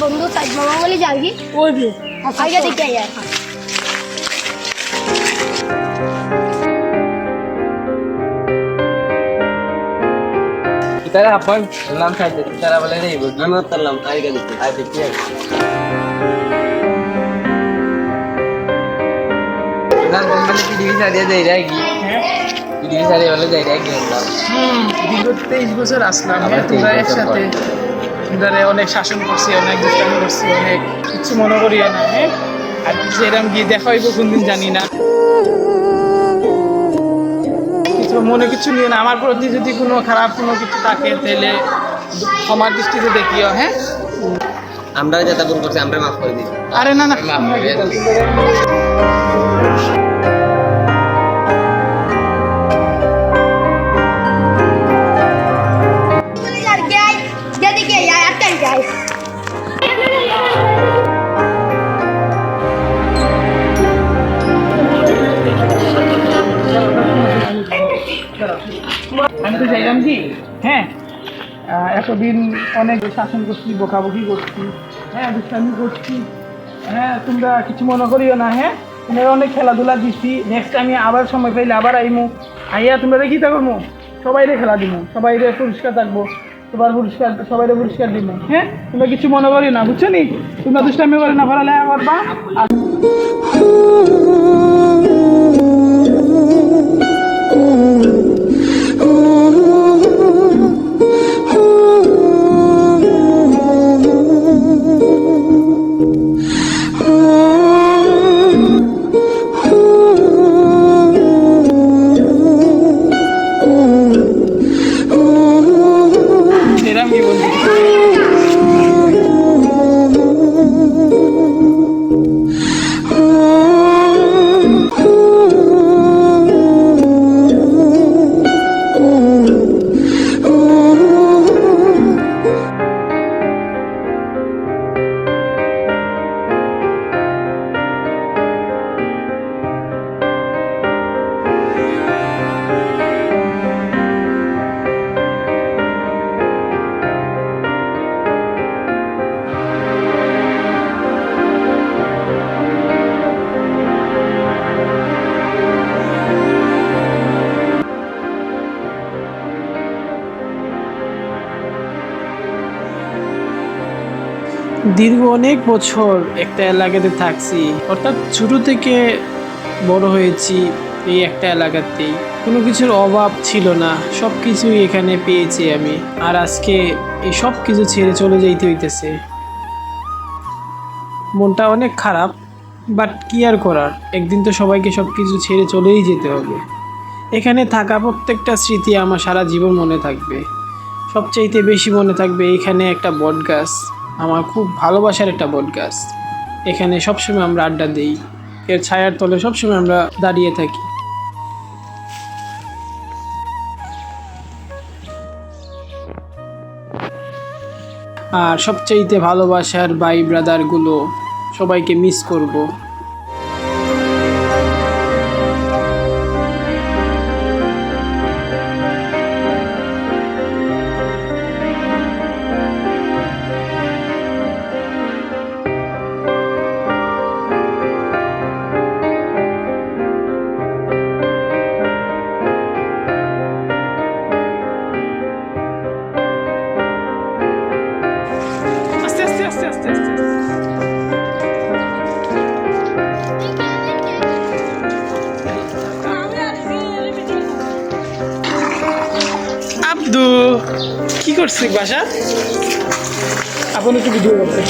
বন্ধু সাইড মামা বলে যাবি ওই যে আগে দেখে আয় তারা আপন নাম খাইতে তারা বলে রে আমি উঠলাম আগে দেখি আগে কি না বন্ধু কি দিবি সারিয়ে যাই রে কি দিবি সারিয়ে বলে যাই রে কি দীর্ঘ 23 বছর আসলাম তোমরা একসাথে তোমরা অনেক শাসন করছি অনেক দুষ্টামি করছি অনেক কিছু মনে করিও না হ্যাঁ আর যেরকম গিয়ে দেখা হইব কোনদিন জানি না কিছু মনে কিছু নিও না আমার প্রতি যদি কোনো খারাপ কোনো কিছু থাকে তাহলে ক্ষমার দৃষ্টিতে দেখিও হ্যাঁ আমরা যেটা ভুল করছি আমরা মাফ করে দিই আরে না না আমি তো চাইলাম কি হ্যাঁ এতদিন অনেক শাসন করছি বকাবকি করছি হ্যাঁ দুষ্টামি করছি হ্যাঁ তোমরা কিছু মনে করিও না হ্যাঁ তোমরা অনেক খেলাধুলা দিচ্ছি নেক্সট আমি আবার সময় পাইলে আবার আইমু আইয়া তোমরা কি থাকবো সবাইরে খেলা দিব সবাইরে পরিষ্কার থাকবো তোমার পরিষ্কার সবাইরে পরিষ্কার দিব হ্যাঁ তোমরা কিছু মনে করিও না বুঝছো নি তোমরা দুষ্টামি করে না পড়ালেখা করবা আর দীর্ঘ অনেক বছর একটা এলাকাতে থাকছি অর্থাৎ ছোট থেকে বড় হয়েছি এই একটা এলাকাতেই কোনো কিছুর অভাব ছিল না সব কিছুই এখানে পেয়েছি আমি আর আজকে এই সব কিছু ছেড়ে চলে যাইতে হইতেছে মনটা অনেক খারাপ বাট কি আর করার একদিন তো সবাইকে সব কিছু ছেড়ে চলেই যেতে হবে এখানে থাকা প্রত্যেকটা স্মৃতি আমার সারা জীবন মনে থাকবে সবচাইতে বেশি মনে থাকবে এখানে একটা বট গাছ আমার খুব ভালোবাসার একটা বট গাছ এখানে সবসময় আমরা আড্ডা দিই এর ছায়ার তলে সবসময় আমরা দাঁড়িয়ে থাকি আর সবচাইতে ভালোবাসার ভাই ব্রাদারগুলো সবাইকে মিস করব আব্দু কি করছিস বাসা আপনি একটু ভিডিও করতে